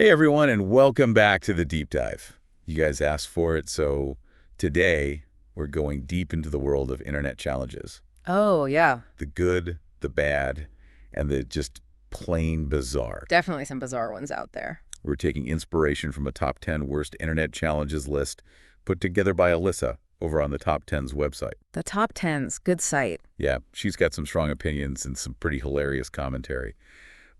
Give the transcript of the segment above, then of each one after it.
Hey everyone, and welcome back to the Deep Dive. You guys asked for it, so today we're going deep into the world of internet challenges. Oh, yeah. The good, the bad, and the just plain bizarre. Definitely some bizarre ones out there. We're taking inspiration from a top 10 worst internet challenges list put together by Alyssa over on the Top 10's website. The Top 10's good site. Yeah, she's got some strong opinions and some pretty hilarious commentary.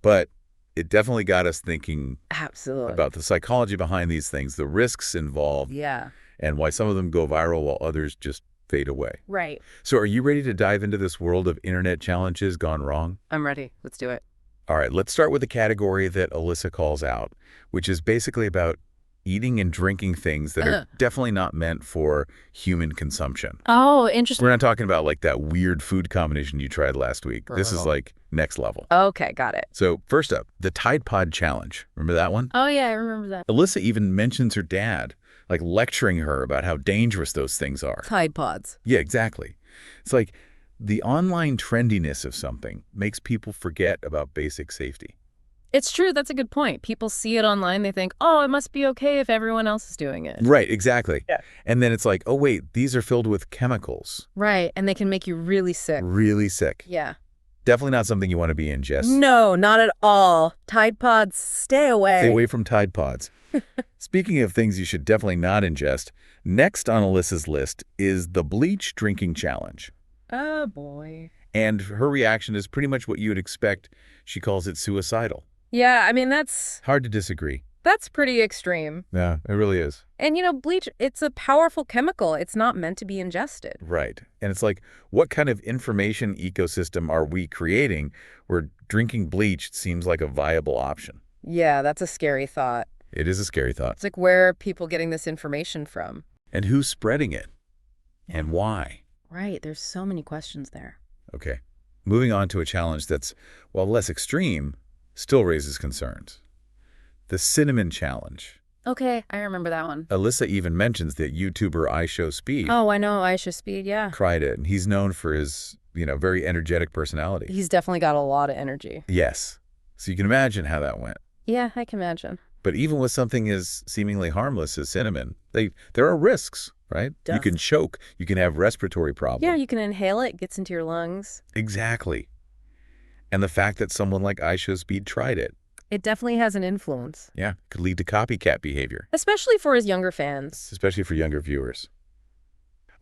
But it definitely got us thinking Absolutely. about the psychology behind these things, the risks involved, Yeah. and why some of them go viral while others just fade away. Right. So are you ready to dive into this world of internet challenges gone wrong? I'm ready. Let's do it. All right, let's start with the category that Alyssa calls out, which is basically about eating and drinking things that are definitely not meant for human consumption. Oh, interesting. We're not talking about like that weird food combination you tried last week. This is like next level. Okay, got it. So first up, the Tide Pod Challenge. Remember that one? Oh, yeah, I remember that. Alyssa even mentions her dad, like lecturing her about how dangerous those things are. Tide Pods. Yeah, exactly. It's like the online trendiness of something makes people forget about basic safety. It's true. That's a good point. People see it online. They think, oh, it must be okay if everyone else is doing it. Right, exactly. Yeah. And then it's like, oh, wait, these are filled with chemicals. Right. And they can make you really sick. Really sick. Yeah. Definitely not something you want to be ingesting. No, not at all. Tide Pods, stay away. Stay away from Tide Pods. Speaking of things you should definitely not ingest, next on Alyssa's list is the bleach drinking challenge. Oh, boy. And her reaction is pretty much what you would expect. She calls it suicidal. Yeah, I mean, that's Hard to disagree. pretty extreme. Yeah, it really is. And, bleach, it's a powerful chemical. It's not meant to be ingested. Right. And it's like, what kind of information ecosystem are we creating where drinking bleach seems like a viable option? Yeah, that's a scary thought. It is a scary thought. It's like, where are people getting this information from? And who's spreading it? And why? Right, there's so many questions there. Okay. Moving on to a challenge that's, while less extreme, still raises concerns. The Cinnamon Challenge. Okay, I remember that one. Alyssa even mentions that YouTuber iShowSpeed Oh, I know, Aisha Speed, yeah. tried it, and he's known for his, very energetic personality. He's definitely got a lot of energy. Yes. So you can imagine how that went. Yeah, I can imagine. But even with something as seemingly harmless as cinnamon, there are risks, right? You can choke. You can have respiratory problems. Yeah, you can inhale it, it gets into your lungs. Exactly. And the fact that someone like iShowSpeed tried it, It definitely has an influence. yeah, could lead to copycat behavior, Especially for his younger fans. especially for younger viewers.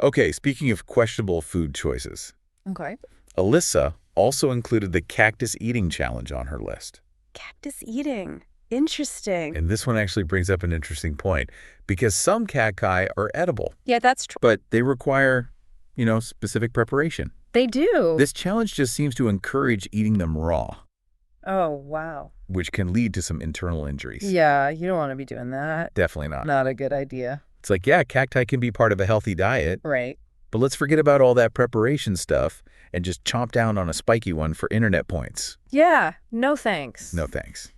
Okay, speaking of questionable food choices, Okay. Alyssa also included the Cactus Eating Challenge on her list. Cactus eating. Interesting. And this one actually brings up an interesting point, because some cacti are edible, Yeah, that's true. but they require, specific preparation. They do. This challenge just seems to encourage eating them raw, Oh, wow. which can lead to some internal injuries. Yeah, you don't want to be doing that. Definitely not. Not a good idea. It's like, yeah, cacti can be part of a healthy diet, Right. but let's forget about all that preparation stuff and just chomp down on a spiky one for internet points. Yeah, no thanks. No thanks.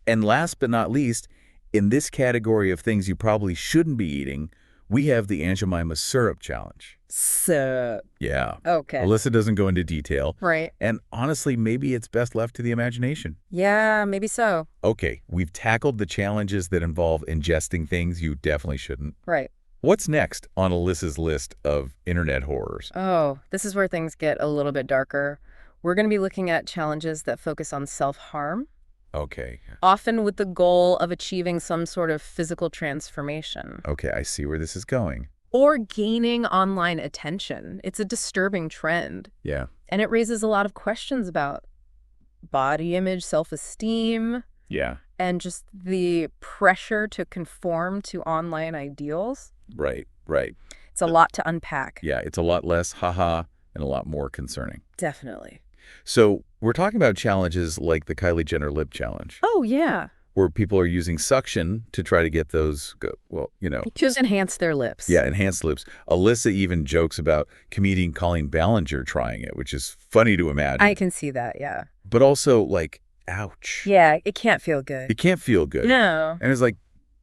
And last but not least, in this category of things you probably shouldn't be eating, we have the Aunt Jemima Syrup Challenge. So, Yeah. okay. Alyssa doesn't go into detail. Right. And honestly, maybe it's best left to the imagination. Yeah, maybe so. Okay, we've tackled the challenges that involve ingesting things you definitely shouldn't. Right. What's next on Alyssa's list of internet horrors? Oh, this is where things get a little bit darker. We're going to be looking at challenges that focus on self-harm, Okay. often with the goal of achieving some sort of physical transformation Okay, I see where this is going. or gaining online attention. It's a disturbing trend, Yeah. and it raises a lot of questions about body image, self-esteem, Yeah. and just the pressure to conform to online ideals. Right, right. It's a lot to unpack. Yeah, it's a lot less haha and a lot more concerning. Definitely. So we're talking about challenges like the Kylie Jenner lip challenge, Oh, yeah. where people are using suction to try to get those, Just enhance their lips. yeah, enhanced lips. Alyssa even jokes about comedian Colleen Ballinger trying it, which is funny to imagine. I can see that, yeah. But also, like, ouch. Yeah, it can't feel good. It can't feel good. No. And it's like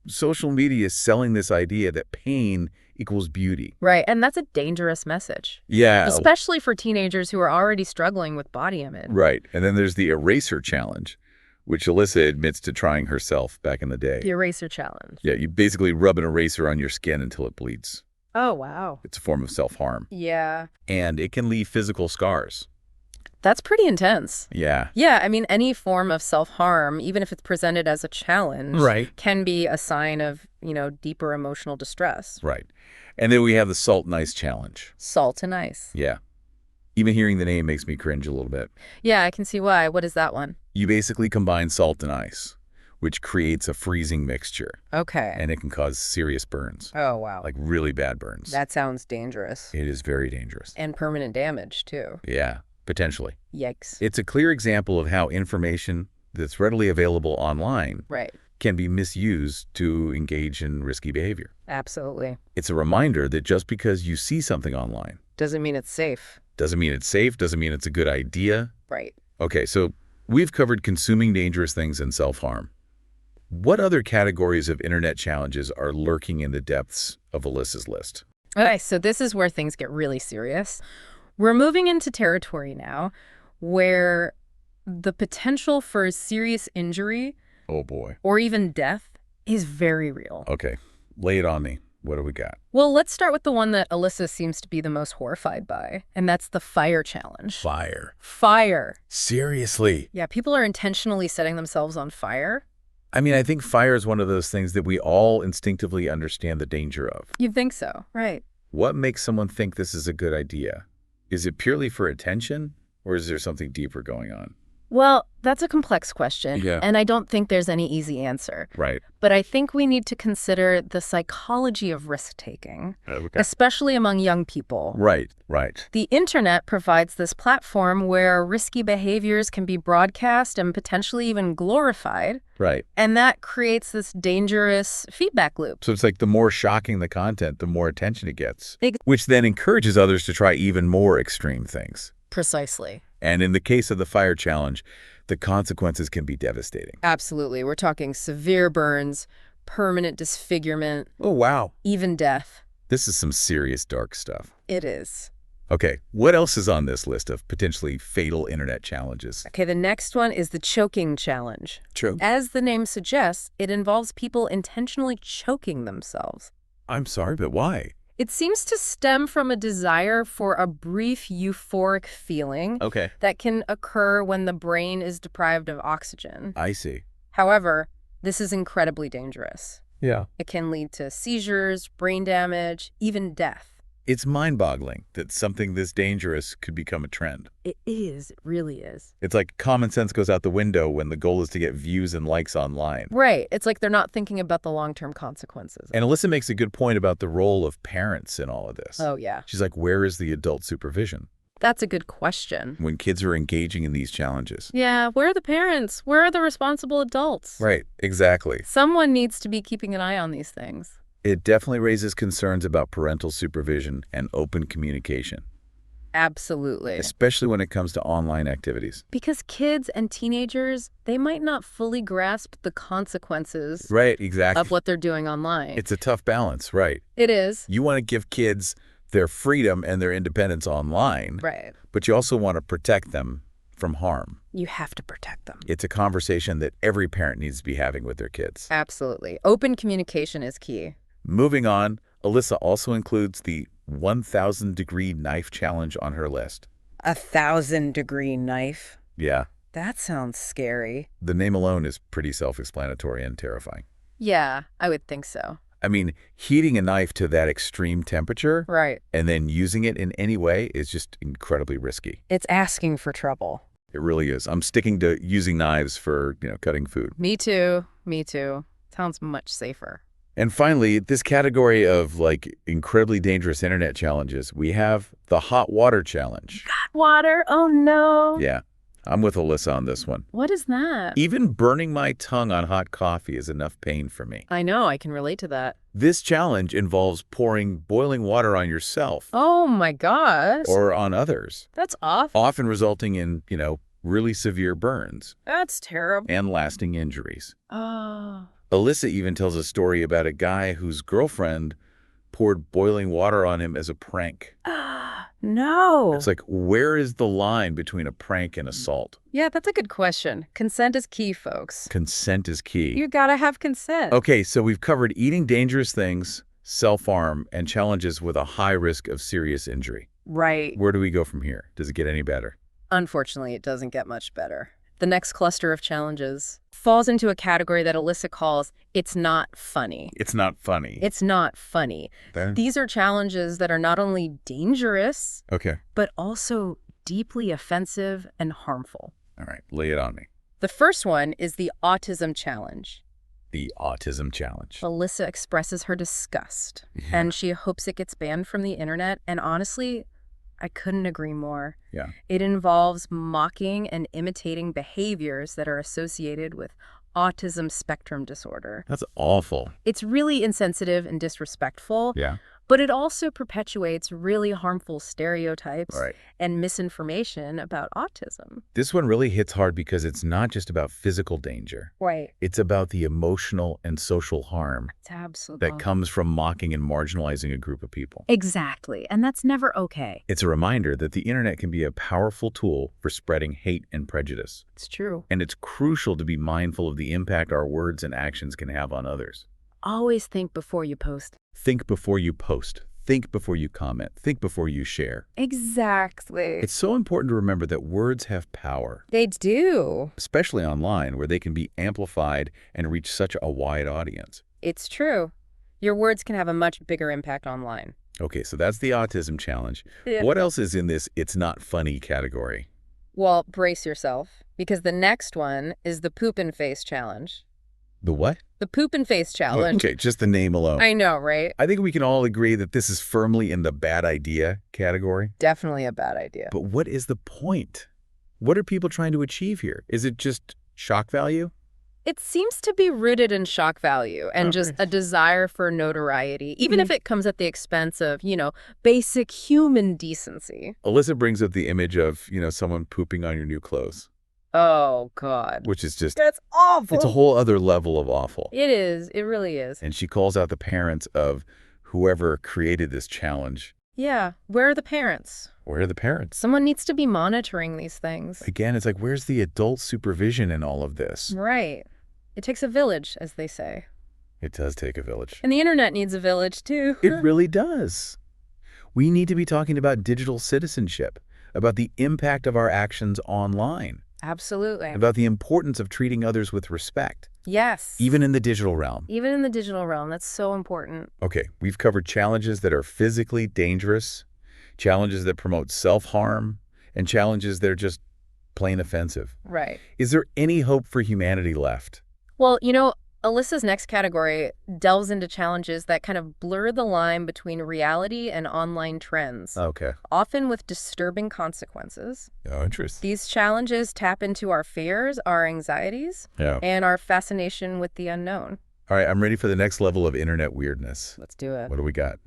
social media is selling this idea that pain equals beauty. Right, and that's a dangerous message, Yeah. especially for teenagers who are already struggling with body image. Right. And then there's the eraser challenge, which Alyssa admits to trying herself back in the day. The eraser challenge. Yeah, you basically rub an eraser on your skin until it bleeds. Oh, wow. It's a form of self-harm. Yeah. And it can leave physical scars. That's pretty intense. Yeah. Yeah, I mean, any form of self-harm, even if it's presented as a challenge, Right. can be a sign of, deeper emotional distress. Right. And then we have the salt and ice challenge. Salt and ice. Yeah. Even hearing the name makes me cringe a little bit. Yeah, I can see why. What is that one? You basically combine salt and ice, which creates a freezing mixture, Okay. and it can cause serious burns, Oh, wow. like really bad burns. That sounds dangerous. It is very dangerous. And permanent damage, too. Yeah, potentially. Yikes. It's a clear example of how information that's readily available online Right. can be misused to engage in risky behavior. Absolutely. It's a reminder that just because you see something online Doesn't mean it's safe. doesn't mean it's safe, doesn't mean it's a good idea. Right. Okay, so we've covered consuming dangerous things and self-harm. What other categories of internet challenges are lurking in the depths of Alyssa's list? Okay, so this is where things get really serious. We're moving into territory now where the potential for serious injury Oh boy. or even death is very real. Okay, lay it on me. What do we got? Well, let's start with the one that Alyssa seems to be the most horrified by, and that's the fire challenge. Fire. Fire. Seriously? Yeah, people are intentionally setting themselves on fire. I mean, I think fire is one of those things that we all instinctively understand the danger of. You'd think so, right? What makes someone think this is a good idea? Is it purely for attention, or is there something deeper going on? Well, that's a complex question, Yeah. and I don't think there's any easy answer. Right. But I think we need to consider the psychology of risk-taking, Okay. especially among young people. Right, right. The internet provides this platform where risky behaviors can be broadcast and potentially even glorified, Right. and that creates this dangerous feedback loop. So it's like the more shocking the content, the more attention it gets, Ex- which then encourages others to try even more extreme things. Precisely. And in the case of the fire challenge, the consequences can be devastating. Absolutely. We're talking severe burns, permanent disfigurement, Oh, wow. even death. This is some serious dark stuff. It is. Okay, what else is on this list of potentially fatal internet challenges? Okay, the next one is the choking challenge. True. As the name suggests, it involves people intentionally choking themselves. I'm sorry, but why? It seems to stem from a desire for a brief euphoric feeling Okay. that can occur when the brain is deprived of oxygen. I see. However, this is incredibly dangerous. Yeah. It can lead to seizures, brain damage, even death. It's mind-boggling that something this dangerous could become a trend. It is. It really is. It's like common sense goes out the window when the goal is to get views and likes online. Right. It's like they're not thinking about the long-term consequences. And Alyssa makes a good point about the role of parents in all of this. Oh, yeah. She's like, where is the adult supervision That's a good question. when kids are engaging in these challenges? Yeah, where are the parents? Where are the responsible adults? Right, exactly. Someone needs to be keeping an eye on these things. It definitely raises concerns about parental supervision and open communication, Absolutely. especially when it comes to online activities. Because kids and teenagers, they might not fully grasp the consequences Right, exactly. of what they're doing online. It's a tough balance, right? It is. You want to give kids their freedom and their independence online, Right. but you also want to protect them from harm. You have to protect them. It's a conversation that every parent needs to be having with their kids. Absolutely. Open communication is key. Moving on, Alyssa also includes the 1,000-degree knife challenge on her list. 1,000-degree knife? Yeah, That sounds scary. the name alone is pretty self-explanatory and terrifying. Yeah, I would think so. I mean, heating a knife to that extreme temperature Right. and then using it in any way is just incredibly risky. It's asking for trouble. It really is. I'm sticking to using knives for, cutting food. Me too. Me too. Sounds much safer. And finally, this category of incredibly dangerous internet challenges, we have the hot water challenge. Water? Oh, no. Yeah, I'm with Alyssa on this one. What is that? Even burning my tongue on hot coffee is enough pain for me. I know. I can relate to that. This challenge involves pouring boiling water on yourself Oh, my gosh. or on others, That's awful. often resulting in, really severe burns That's terrible. and lasting injuries. Oh. Alyssa even tells a story about a guy whose girlfriend poured boiling water on him as a prank. No. It's like, where is the line between a prank and assault? Yeah, that's a good question. Consent is key, folks. Consent is key. You gotta have consent. Okay, so we've covered eating dangerous things, self-harm, and challenges with a high risk of serious injury. Right. Where do we go from here? Does it get any better? Unfortunately, it doesn't get much better. The next cluster of challenges falls into a category that Alyssa calls "it's not funny." It's not funny. It's not funny. Then? These are challenges that are not only dangerous, Okay. but also deeply offensive and harmful. All right, lay it on me. The first one is the autism challenge. The autism challenge. Alyssa expresses her disgust, Yeah. and she hopes it gets banned from the internet. And honestly, I couldn't agree more. Yeah. It involves mocking and imitating behaviors that are associated with autism spectrum disorder. That's awful. It's really insensitive and disrespectful, Yeah. but it also perpetuates really harmful stereotypes All right. and misinformation about autism. This one really hits hard because it's not just about physical danger. Right. It's about the emotional and social harm It's absolutely. that comes from mocking and marginalizing a group of people. Exactly. And that's never okay. It's a reminder that the internet can be a powerful tool for spreading hate and prejudice. It's true. And it's crucial to be mindful of the impact our words and actions can have on others. Always think before you post. Think before you post. Think before you comment. Think before you share. Exactly. It's so important to remember that words have power, They do. especially online where they can be amplified and reach such a wide audience. It's true. Your words can have a much bigger impact online. Okay, so that's the autism challenge. Yeah. What else is in this "it's not funny" category? Well, brace yourself, because the next one is the poop and face challenge. The what? The poop and face challenge. Okay, just the name alone. I know, right? I think we can all agree that this is firmly in the bad idea category. Definitely a bad idea. But what is the point? What are people trying to achieve here? Is it just shock value? It seems to be rooted in shock value and just a desire for notoriety, even if it comes at the expense of, basic human decency. Alyssa brings up the image of, someone pooping on your new clothes, Oh, God. which is just, That's awful. it's a whole other level of awful. It is. It really is. And she calls out the parents of whoever created this challenge. Yeah. Where are the parents? Where are the parents? Someone needs to be monitoring these things. Again, it's like, where's the adult supervision in all of this? Right. It takes a village, as they say. It does take a village. And the internet needs a village, too. It really does. We need to be talking about digital citizenship, about the impact of our actions online, Absolutely. about the importance of treating others with respect, Yes. even in the digital realm. Even in the digital realm, that's so important. Okay, we've covered challenges that are physically dangerous, challenges that promote self-harm, and challenges that are just plain offensive. Right. Is there any hope for humanity left? Well, Alyssa's next category delves into challenges that kind of blur the line between reality and online trends, Okay. often with disturbing consequences. Oh, interesting. These challenges tap into our fears, our anxieties, Yeah. and our fascination with the unknown. All right, I'm ready for the next level of internet weirdness. Let's do it. What do we got?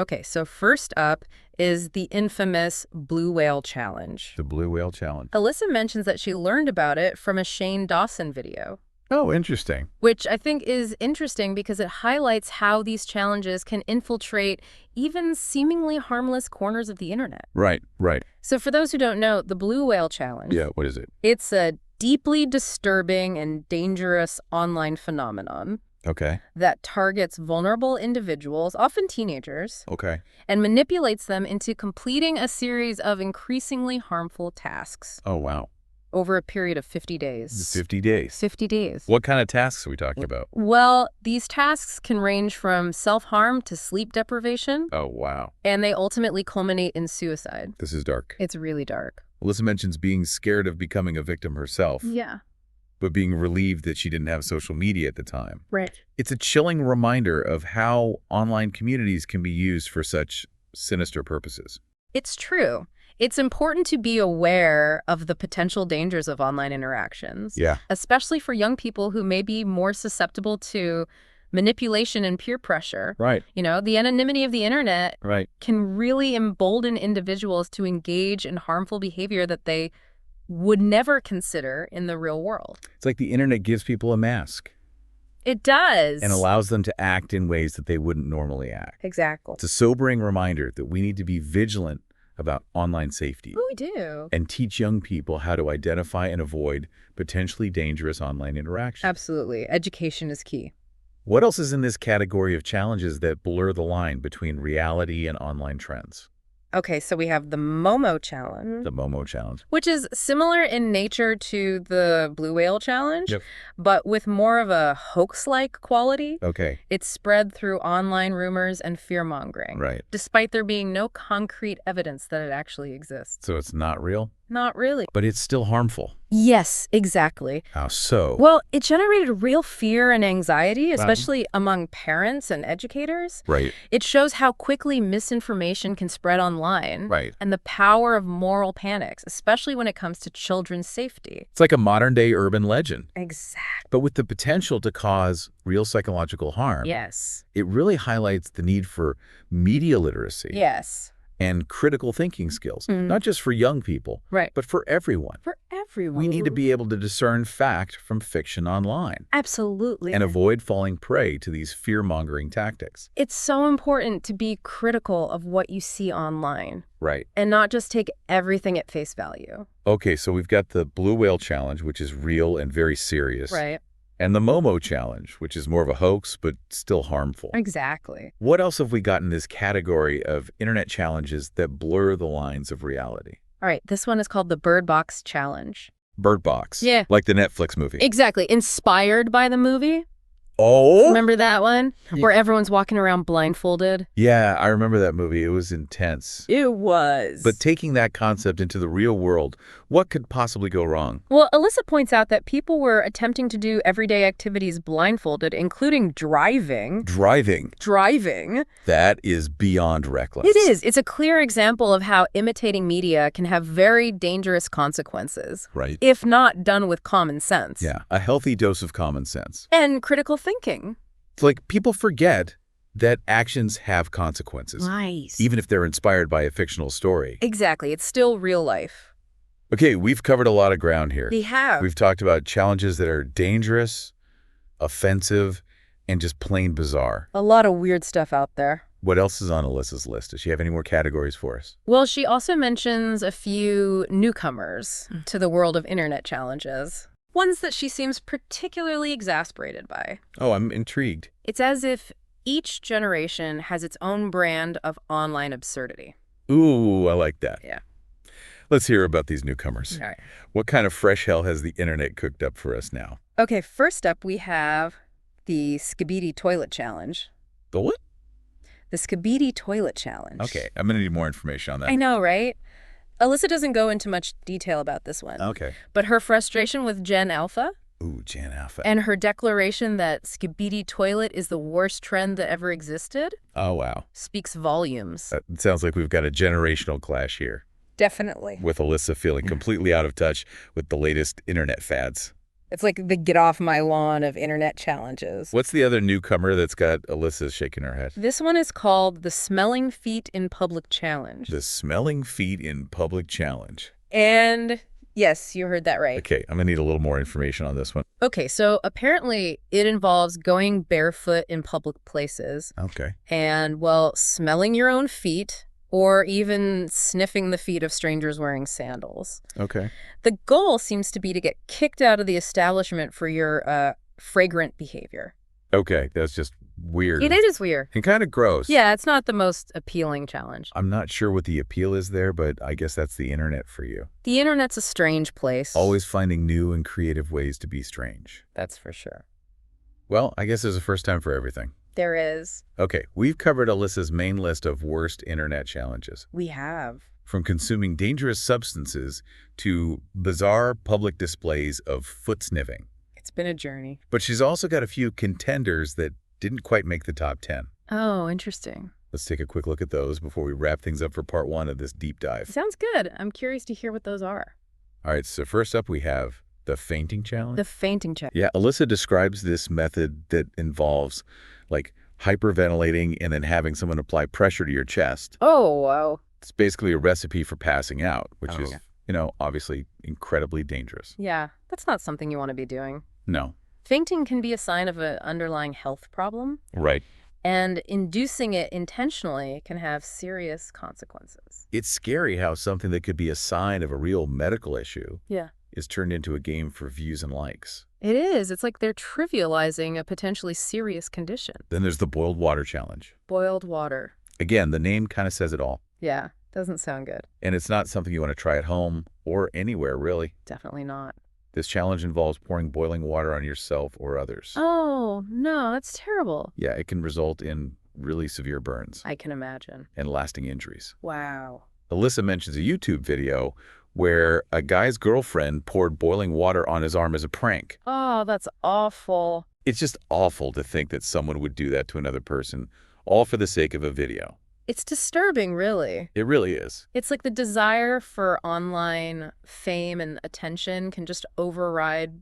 Okay, so first up is the infamous Blue Whale Challenge. The Blue Whale Challenge. Alyssa mentions that she learned about it from a Shane Dawson video, Oh, interesting. which I think is interesting because it highlights how these challenges can infiltrate even seemingly harmless corners of the internet. Right. So for those who don't know, the Blue Whale Challenge, Yeah, what is it? it's a deeply disturbing and dangerous online phenomenon Okay. that targets vulnerable individuals, often teenagers, Okay. and manipulates them into completing a series of increasingly harmful tasks Oh, wow. over a period of 50 days. 50 days. 50 days. What kind of tasks are we talking about? Well, these tasks can range from self-harm to sleep deprivation, Oh, wow. and they ultimately culminate in suicide. This is dark. It's really dark. Alyssa mentions being scared of becoming a victim herself, Yeah. but being relieved that she didn't have social media at the time. Right. It's a chilling reminder of how online communities can be used for such sinister purposes. It's true. It's important to be aware of the potential dangers of online interactions, Yeah. especially for young people who may be more susceptible to manipulation and peer pressure. Right. The anonymity of the internet Right. can really embolden individuals to engage in harmful behavior that they would never consider in the real world. It's like the internet gives people a mask It does. and allows them to act in ways that they wouldn't normally act. Exactly. It's a sobering reminder that we need to be vigilant about online safety Oh, we do. and teach young people how to identify and avoid potentially dangerous online interactions. Absolutely. Education is key. What else is in this category of challenges that blur the line between reality and online trends? Okay, so we have the Momo Challenge, The Momo Challenge. which is similar in nature to the Blue Whale Challenge, Yep. but with more of a hoax-like quality. Okay, It's spread through online rumors and fear-mongering, right. despite there being no concrete evidence that it actually exists. So it's not real, Not really. but it's still harmful. Yes, exactly. How so? Well, it generated real fear and anxiety, especially among parents and educators. Right, It shows how quickly misinformation can spread online. right. And the power of moral panics, especially when it comes to children's safety. It's like a modern-day urban legend, Exactly. but with the potential to cause real psychological harm. Yes. It really highlights the need for media literacy Yes. and critical thinking skills, not just for young people, Right. but for everyone. For everyone. We need to be able to discern fact from fiction online Absolutely. and avoid falling prey to these fear-mongering tactics. It's so important to be critical of what you see online Right. and not just take everything at face value. Okay, so we've got the Blue Whale Challenge, which is real and very serious. Right. And the Momo Challenge, which is more of a hoax, but still harmful. Exactly. What else have we got in this category of internet challenges that blur the lines of reality? All right. This one is called the Bird Box Challenge. Bird Box. Yeah. Like the Netflix movie. Exactly. Inspired by the movie. Oh? Remember that one? Where everyone's walking around blindfolded? Yeah, I remember that movie. It was intense. It was. But taking that concept into the real world, what could possibly go wrong? Well, Alyssa points out that people were attempting to do everyday activities blindfolded, including driving. Driving. Driving? That is beyond reckless. It is. It's a clear example of how imitating media can have very dangerous consequences, Right. if not done with common sense. Yeah, a healthy dose of common sense. And critical thinking. It's like people forget that actions have consequences, Nice. even if they're inspired by a fictional story. Exactly. It's still real life. Okay, we've covered a lot of ground here. They have. We've talked about challenges that are dangerous, offensive, and just plain bizarre. A lot of weird stuff out there. What else is on Alyssa's list? Does she have any more categories for us? Well, she also mentions a few newcomers to the world of internet challenges. Ones that she seems particularly exasperated by. Oh, I'm intrigued. It's as if each generation has its own brand of online absurdity. Ooh, I like that. Yeah. Let's hear about these newcomers. All right. What kind of fresh hell has the internet cooked up for us now? Okay, first up we have the Skibidi Toilet Challenge. The what? The Skibidi Toilet Challenge. Okay, I'm going to need more information on that. I know, right? Alyssa doesn't go into much detail about this one. Okay. But her frustration with Gen Alpha Ooh, Gen Alpha. and her declaration that Skibidi Toilet is the worst trend that ever existed Oh, wow. speaks volumes. It sounds like we've got a generational clash here, Definitely. with Alyssa feeling completely out of touch with the latest internet fads. It's like the get off my lawn of internet challenges. What's the other newcomer that's got Alyssa shaking her head? This one is called the Smelling Feet in Public Challenge. The Smelling Feet in Public Challenge. And yes, you heard that right. Okay, I'm going to need a little more information on this one. Okay, so apparently it involves going barefoot in public places Okay. and, well, smelling your own feet or even sniffing the feet of strangers wearing sandals. Okay. The goal seems to be to get kicked out of the establishment for your fragrant behavior. Okay, that's just weird. It is weird. And kind of gross. Yeah, it's not the most appealing challenge. I'm not sure what the appeal is there, but I guess that's the internet for you. The internet's a strange place. Always finding new and creative ways to be strange. That's for sure. Well, I guess there's a first time for everything. There is. Okay, we've covered Alyssa's main list of worst internet challenges. We have. From consuming dangerous substances to bizarre public displays of foot sniffing. It's been a journey. But she's also got a few contenders that didn't quite make the top 10. Oh, interesting. Let's take a quick look at those before we wrap things up for part 1 of this deep dive. Sounds good. I'm curious to hear what those are. All right, so first up we have the fainting challenge. The fainting check. Yeah, Alyssa describes this method that involves like hyperventilating and then having someone apply pressure to your chest. Oh, wow. It's basically a recipe for passing out, which Oh, is, yeah. obviously incredibly dangerous. Yeah, that's not something you want to be doing. No. Fainting can be a sign of an underlying health problem. Right. And inducing it intentionally can have serious consequences. It's scary how something that could be a sign of a real medical issue Yeah. is turned into a game for views and likes. It is. It's like they're trivializing a potentially serious condition. Then there's the boiled water challenge. Boiled water. Again, the name kind of says it all. Yeah, doesn't sound good. And it's not something you want to try at home or anywhere, really. Definitely not. This challenge involves pouring boiling water on yourself or others. Oh, no, that's terrible. Yeah, it can result in really severe burns I can imagine. and lasting injuries. Wow. Alyssa mentions a YouTube video where a guy's girlfriend poured boiling water on his arm as a prank. Oh, that's awful. It's just awful to think that someone would do that to another person, all for the sake of a video. It's disturbing, really. It really is. It's like the desire for online fame and attention can just override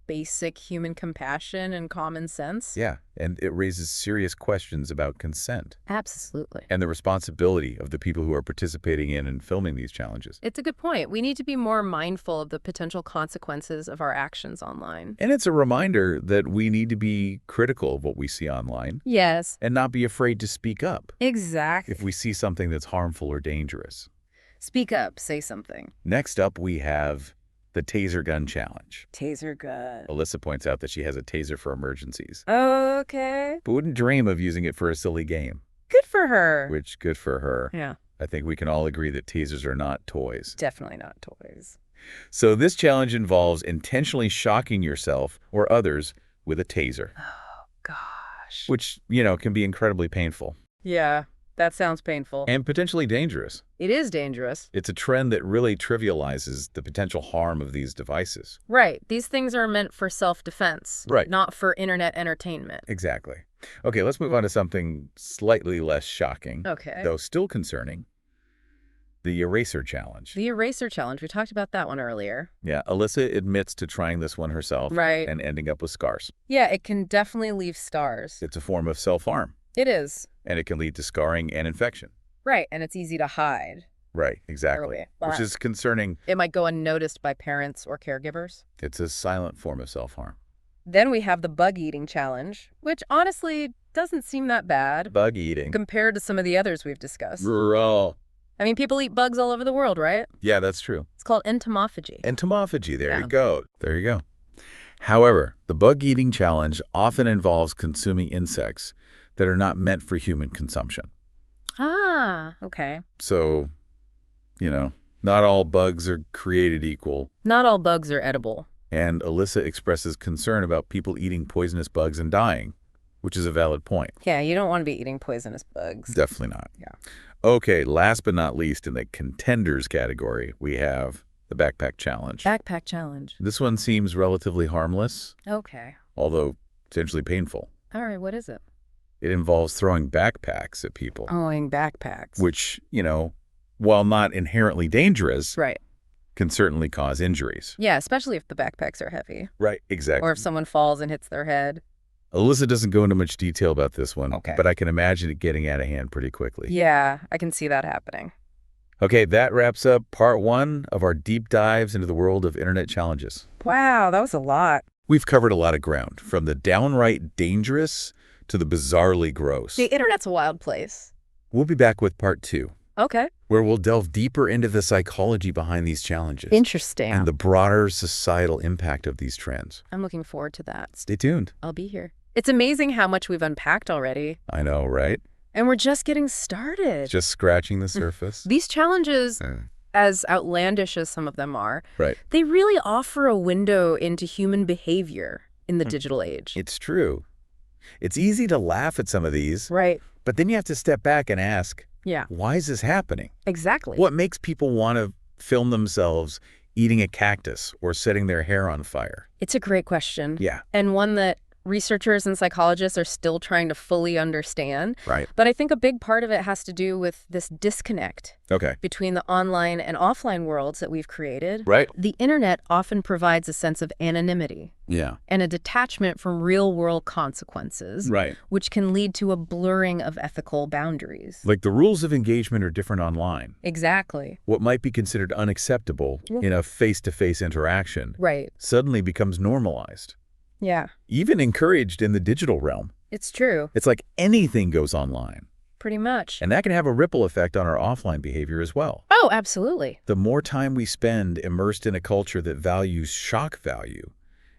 basic human compassion and common sense. Yeah, and it raises serious questions about consent Absolutely. and the responsibility of the people who are participating in and filming these challenges. It's a good point. We need to be more mindful of the potential consequences of our actions online. And it's a reminder that we need to be critical of what we see online Yes, and not be afraid to speak up exactly. if we see something that's harmful or dangerous. Speak up, say something. Next up, we have the taser gun challenge. Taser gun. Alyssa points out that she has a taser for emergencies, Okay. but wouldn't dream of using it for a silly game, Good for her. which good for her. Yeah, I think we can all agree that tasers are not toys. definitely not toys. So this challenge involves intentionally shocking yourself or others with a taser, Oh, gosh. which, can be incredibly painful Yeah, that sounds painful. and potentially dangerous. It is dangerous. It's a trend that really trivializes the potential harm of these devices. Right. These things are meant for self-defense. Right. Not for internet entertainment. Exactly. Okay, let's move on to something slightly less shocking, Okay. though still concerning. The eraser challenge. The eraser challenge. We talked about that one earlier. Yeah, Alyssa admits to trying this one herself Right. and ending up with scars. Yeah, it can definitely leave stars. It's a form of self-harm, It is. and it can lead to scarring and infection. Right, and it's easy to hide. Right, exactly. Early. Which is concerning. It might go unnoticed by parents or caregivers. It's a silent form of self-harm. Then we have the bug eating challenge, which honestly doesn't seem that bad Bug eating. compared to some of the others we've discussed. Rural. I mean, people eat bugs all over the world, right? Yeah, that's true. It's called entomophagy. Entomophagy, there Yeah. you go. There you go. However, the bug eating challenge often involves consuming insects that are not meant for human consumption. Ah, okay. So, not all bugs are created equal. Not all bugs are edible. And Alyssa expresses concern about people eating poisonous bugs and dying, which is a valid point. Yeah, you don't want to be eating poisonous bugs. Definitely not. Yeah. Okay, last but not least, in the contenders category, we have the backpack challenge. Backpack challenge. This one seems relatively harmless, Okay. although potentially painful. All right, what is it? It involves throwing backpacks at people, Owing backpacks. which, while not inherently dangerous, Right. can certainly cause injuries. Yeah, especially if the backpacks are heavy. Right, exactly. Or if someone falls and hits their head. Alyssa doesn't go into much detail about this one, Okay. but I can imagine it getting out of hand pretty quickly. Yeah, I can see that happening. Okay, that wraps up part 1 of our deep dives into the world of internet challenges. Wow, that was a lot. We've covered a lot of ground, from the downright dangerous to the bizarrely gross. The internet's a wild place. We'll be back with part 2, Okay. where we'll delve deeper into the psychology behind these challenges Interesting. and the broader societal impact of these trends. I'm looking forward to that. Stay tuned. I'll be here. It's amazing how much we've unpacked already. I know, right? And we're just getting started. Just scratching the surface. These challenges, as outlandish as some of them are, Right. they really offer a window into human behavior in the digital age. It's true. It's easy to laugh at some of these, Right. but then you have to step back and ask, Yeah, why is this happening? exactly. What makes people want to film themselves eating a cactus or setting their hair on fire? It's a great question. Yeah, And one that researchers and psychologists are still trying to fully understand. right. But I think a big part of it has to do with this disconnect Okay. between the online and offline worlds that we've created. Right. The internet often provides a sense of anonymity Yeah. and a detachment from real-world consequences, Right. which can lead to a blurring of ethical boundaries. Like the rules of engagement are different online. Exactly. What might be considered unacceptable in a face-to-face interaction Right. suddenly becomes normalized, Yeah. even encouraged in the digital realm. It's true. It's like anything goes online. Pretty much. And that can have a ripple effect on our offline behavior as well. Oh, absolutely. The more time we spend immersed in a culture that values shock value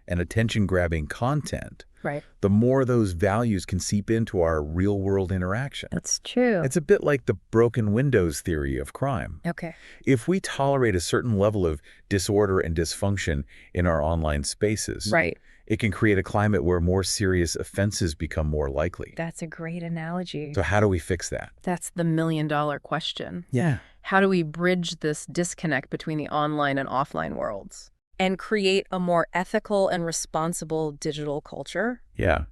and attention-grabbing content, Right. the more those values can seep into our real-world interaction. That's true. It's a bit like the broken windows theory of crime. Okay. If we tolerate a certain level of disorder and dysfunction in our online spaces, Right. it can create a climate where more serious offenses become more likely. That's a great analogy. So how do we fix that? That's the million-dollar question. Yeah. How do we bridge this disconnect between the online and offline worlds and create a more ethical and responsible digital culture? Yeah.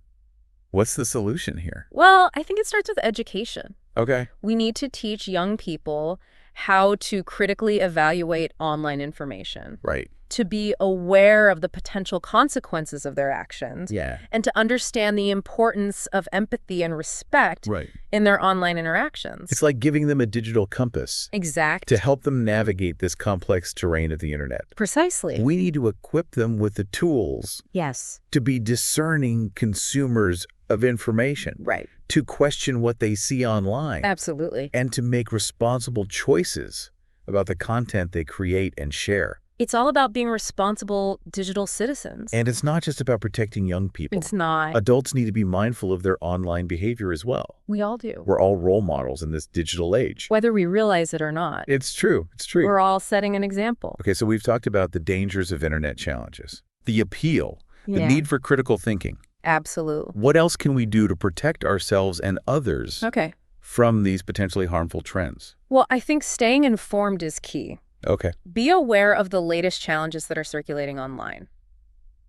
What's the solution here? Well, I think it starts with education. Okay. We need to teach young people how to critically evaluate online information, Right. to be aware of the potential consequences of their actions, Yeah. and to understand the importance of empathy and respect Right. in their online interactions. It's like giving them a digital compass Exact. to help them navigate this complex terrain of the internet. Precisely. We need to equip them with the tools Yes. to be discerning consumers of information, Right. to question what they see online, Absolutely. and to make responsible choices about the content they create and share. It's all about being responsible digital citizens. And it's not just about protecting young people. It's not. Adults need to be mindful of their online behavior as well. We all do. We're all role models in this digital age. Whether we realize it or not. It's true. It's true. We're all setting an example. Okay, so we've talked about the dangers of internet challenges, the appeal, the Yeah. need for critical thinking. Absolutely. What else can we do to protect ourselves and others Okay. from these potentially harmful trends? Well, I think staying informed is key. Okay. Be aware of the latest challenges that are circulating online.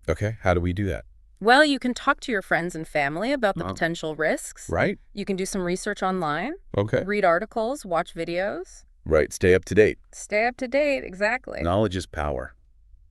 Okay. How do we do that? Well, you can talk to your friends and family about the potential risks. Right? You can do some research online, Okay. read articles, watch videos. Right. Stay up to date. Stay up to date. Exactly. Knowledge is power.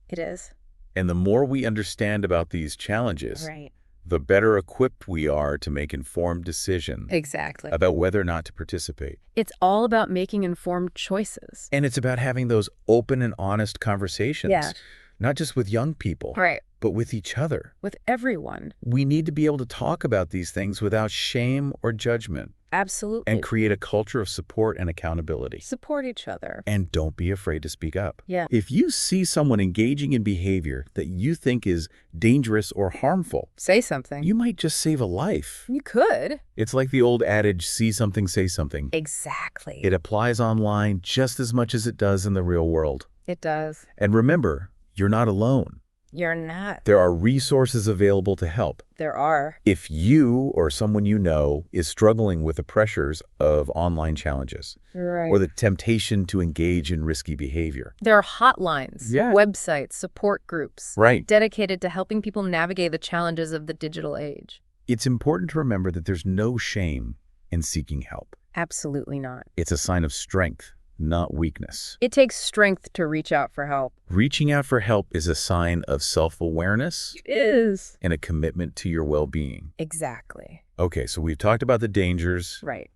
It is. And the more we understand about these challenges, Right. the better equipped we are to make informed decisions Exactly. about whether or not to participate. It's all about making informed choices. And it's about having those open and honest conversations, Yeah. not just with young people, Right. but with each other. With everyone. We need to be able to talk about these things without shame or judgment Absolutely. and create a culture of support and accountability. Support each other. And don't be afraid to speak up. Yeah. If you see someone engaging in behavior that you think is dangerous or harmful, Say something. you might just save a life. You could. It's like the old adage, see something, say something. Exactly. It applies online just as much as it does in the real world. It does. And remember, you're not alone. You're not. There are resources available to help. There are. If you or someone you know is struggling with the pressures of online challenges Right. or the temptation to engage in risky behavior. There are hotlines, Yeah. websites, support groups Right. dedicated to helping people navigate the challenges of the digital age. It's important to remember that there's no shame in seeking help. Absolutely not. It's a sign of strength, not weakness. It takes strength to reach out for help. Reaching out for help is a sign of self-awareness It is. and a commitment to your well-being. Exactly. Okay, so we've talked about the dangers, Right.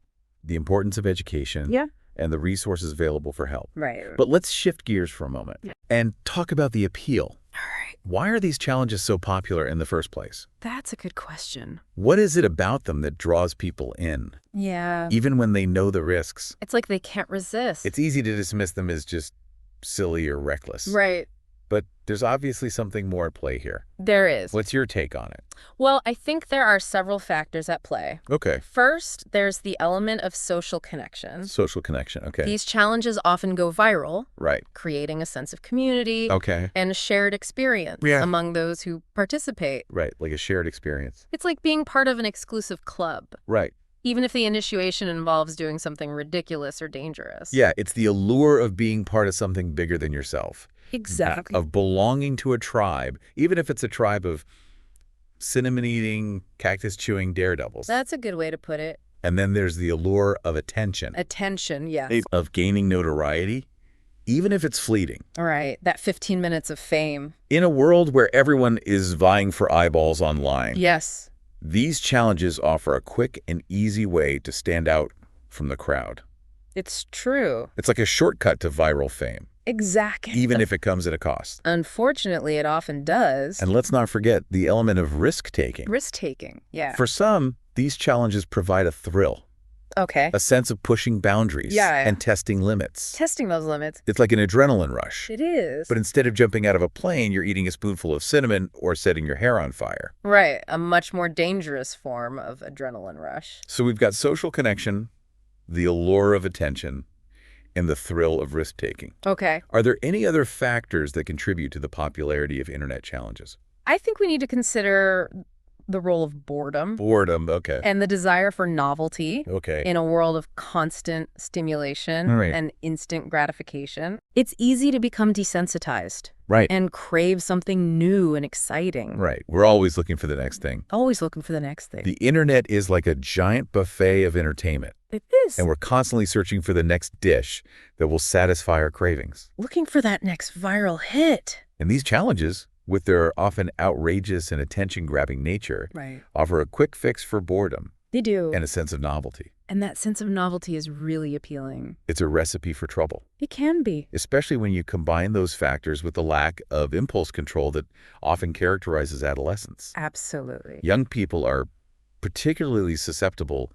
the importance of education, Yeah. and the resources available for help. Right. But let's shift gears for a moment and talk about the appeal. All right. Why are these challenges so popular in the first place? That's a good question. What is it about them that draws people in, Yeah. even when they know the risks? It's like they can't resist. It's easy to dismiss them as just silly or reckless. Right. But there's obviously something more at play here. There is. What's your take on it? Well, I think there are several factors at play. Okay. First, there's the element of social connection. Social connection. Okay. These challenges often go viral, Right. creating a sense of community Okay. and shared experience Yeah. among those who participate. Right. Like a shared experience. It's like being part of an exclusive club, Right. even if the initiation involves doing something ridiculous or dangerous. Yeah. It's the allure of being part of something bigger than yourself. Exactly. Of belonging to a tribe, even if it's a tribe of cinnamon-eating, cactus-chewing daredevils. That's a good way to put it. And then there's the allure of attention, Attention, yes. of gaining notoriety, even if it's fleeting. All right, that 15 minutes of fame. In a world where everyone is vying for eyeballs online, Yes. these challenges offer a quick and easy way to stand out from the crowd. It's true. It's like a shortcut to viral fame, Exactly. even if it comes at a cost. Unfortunately, it often does. And let's not forget the element of risk-taking. Risk-taking, yeah. For some, these challenges provide a thrill, Okay. a sense of pushing boundaries Yeah. and testing limits. Testing those limits. It's like an adrenaline rush. It is. But instead of jumping out of a plane, you're eating a spoonful of cinnamon or setting your hair on fire. Right. A much more dangerous form of adrenaline rush. So we've got social connection, the allure of attention, and the thrill of risk-taking. Okay. Are there any other factors that contribute to the popularity of internet challenges? I think we need to consider the role of boredom Boredom, okay. and the desire for novelty Okay. in a world of constant stimulation All right. and instant gratification. It's easy to become desensitized Right. and crave something new and exciting. Right. We're always looking for the next thing. Always looking for the next thing. The internet is like a giant buffet of entertainment, It is. and we're constantly searching for the next dish that will satisfy our cravings. Looking for that next viral hit. And these challenges, with their often outrageous and attention-grabbing nature, Right. offer a quick fix for boredom They do. and a sense of novelty. And that sense of novelty is really appealing. It's a recipe for trouble, It can be. especially when you combine those factors with the lack of impulse control that often characterizes adolescence. Absolutely. Young people are particularly susceptible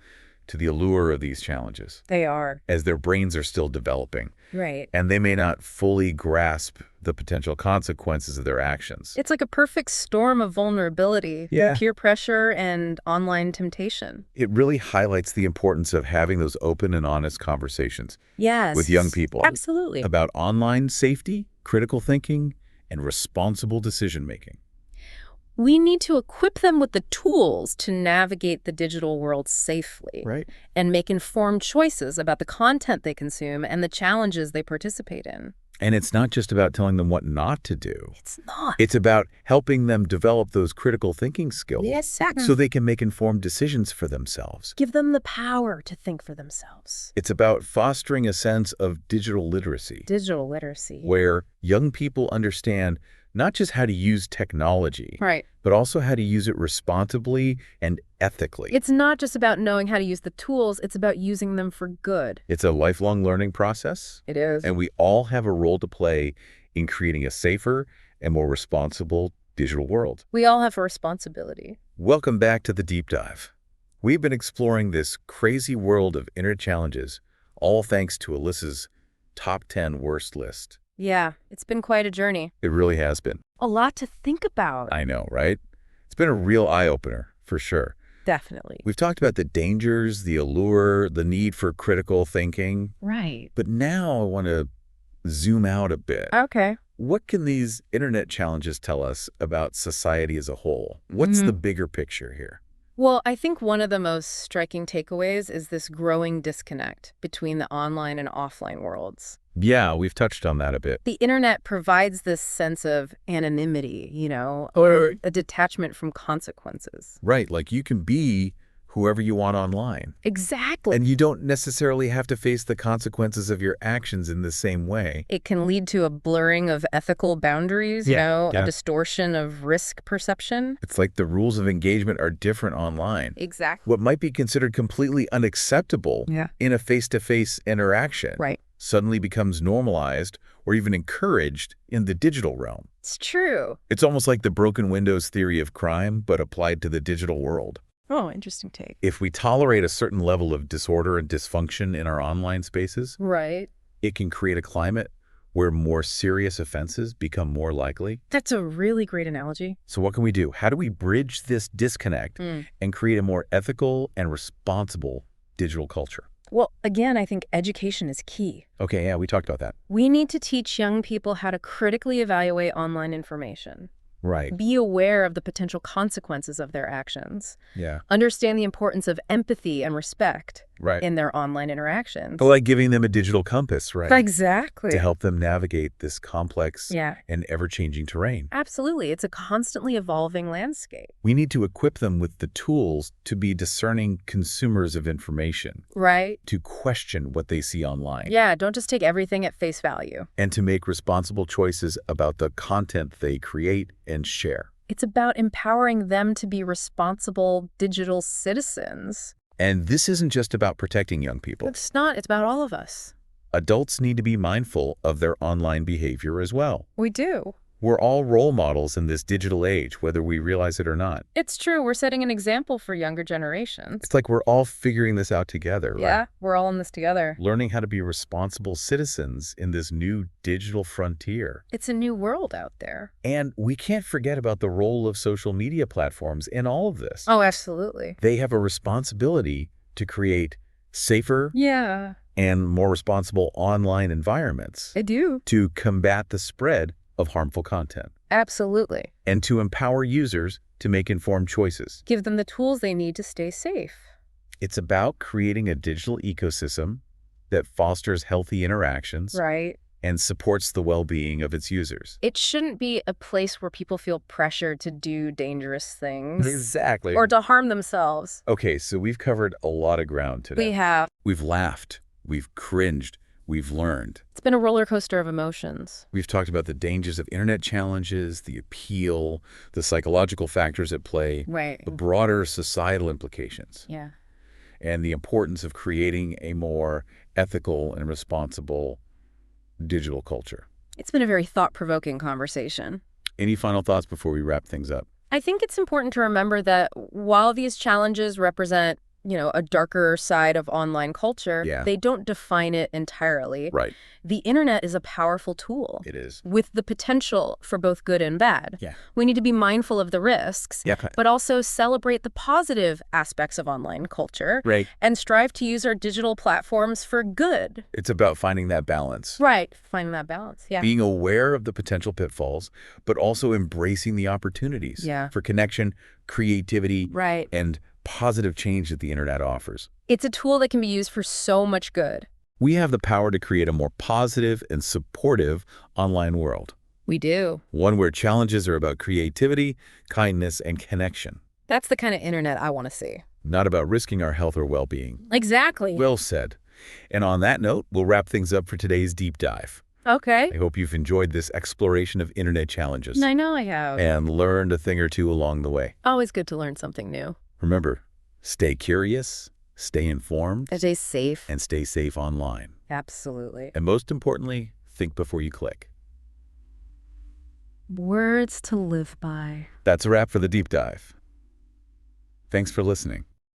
to the allure of these challenges, They are. as their brains are still developing, Right. and they may not fully grasp the potential consequences of their actions. It's like a perfect storm of vulnerability, Yeah. peer pressure, and online temptation. It really highlights the importance of having those open and honest conversations Yes. with young people Absolutely. about online safety, critical thinking, and responsible decision-making. We need to equip them with the tools to navigate the digital world safely Right. and make informed choices about the content they consume and the challenges they participate in. And it's not just about telling them what not to do. It's not. It's about helping them develop those critical thinking skills Exactly. so they can make informed decisions for themselves. Give them the power to think for themselves. It's about fostering a sense of digital literacy, Digital literacy. where young people understand not just how to use technology, Right. but also how to use it responsibly and ethically. It's not just about knowing how to use the tools, it's about using them for good. It's a lifelong learning process, It is. and we all have a role to play in creating a safer and more responsible digital world. We all have a responsibility. Welcome back to The Deep Dive. We've been exploring this crazy world of internet challenges, all thanks to Alyssa's top 10 worst list. Yeah, it's been quite a journey. It really has been. A lot to think about. I know, right? It's been a real eye-opener, for sure. Definitely. We've talked about the dangers, the allure, the need for critical thinking. Right. But now I want to zoom out a bit. Okay. What can these internet challenges tell us about society as a whole? What's the bigger picture here? Well, I think one of the most striking takeaways is this growing disconnect between the online and offline worlds. Yeah, we've touched on that a bit. The internet provides this sense of anonymity, Or a detachment from consequences. right, like you can be whoever you want online. Exactly. And you don't necessarily have to face the consequences of your actions in the same way. It can lead to a blurring of ethical boundaries, Yeah. a distortion of risk perception. It's like the rules of engagement are different online. Exactly. What might be considered completely unacceptable Yeah. in a face-to-face interaction Right. suddenly becomes normalized or even encouraged in the digital realm. It's true. It's almost like the broken windows theory of crime, but applied to the digital world. Oh, interesting take. If we tolerate a certain level of disorder and dysfunction in our online spaces, Right. it can create a climate where more serious offenses become more likely. That's a really great analogy. So what can we do? How do we bridge this disconnect and create a more ethical and responsible digital culture? Well, again, I think education is key. Okay, yeah, we talked about that. We need to teach young people how to critically evaluate online information, Right. be aware of the potential consequences of their actions, Yeah. understand the importance of empathy and respect Right. in their online interactions. Like giving them a digital compass, right? Exactly. To help them navigate this complex Yeah, and ever-changing terrain. absolutely. It's a constantly evolving landscape. We need to equip them with the tools to be discerning consumers of information, Right? to question what they see online, Yeah, don't just take everything at face value. and to make responsible choices about the content they create and share. It's about empowering them to be responsible digital citizens. And this isn't just about protecting young people. It's not. It's about all of us. Adults need to be mindful of their online behavior as well. We do. We're all role models in this digital age, whether we realize it or not. It's true. We're setting an example for younger generations. It's like we're all figuring this out together, right? Yeah, we're all in this together. Learning how to be responsible citizens in this new digital frontier. It's a new world out there. And we can't forget about the role of social media platforms in all of this. Oh, absolutely. They have a responsibility to create safer Yeah, and more responsible online environments I do. to combat the spread of harmful content Absolutely. and to empower users to make informed choices. Give them the tools they need to stay safe. It's about creating a digital ecosystem that fosters healthy interactions Right. and supports the well-being of its users. It shouldn't be a place where people feel pressure to do dangerous things Exactly. or to harm themselves. Okay, so we've covered a lot of ground today. We have. We've laughed, we've cringed, we've learned. It's been a roller coaster of emotions. We've talked about the dangers of internet challenges, the appeal, the psychological factors at play, Right. the broader societal implications, Yeah. and the importance of creating a more ethical and responsible digital culture. It's been a very thought-provoking conversation. Any final thoughts before we wrap things up? I think it's important to remember that while these challenges represent, a darker side of online culture, Yeah. they don't define it entirely. Right. The internet is a powerful tool It is. with the potential for both good and bad. Yeah. We need to be mindful of the risks, Yeah. but also celebrate the positive aspects of online culture Right. and strive to use our digital platforms for good. It's about finding that balance. Right. Finding that balance. Yeah. Being aware of the potential pitfalls, but also embracing the opportunities Yeah. for connection, creativity, Right. and positive change that the internet offers. It's a tool that can be used for so much good. We have the power to create a more positive and supportive online world, We do. one where challenges are about creativity, kindness, and connection, That's the kind of internet I want to see. not about risking our health or well-being. Exactly. Well said. And on that note, we'll wrap things up for today's deep dive. Okay. I hope you've enjoyed this exploration of internet challenges I know I have. and learned a thing or two along the way. Always good to learn something new. Remember, stay curious, stay informed, Stay safe. and stay safe online. Absolutely. And most importantly, think before you click. Words to live by. That's a wrap for the deep dive. Thanks for listening.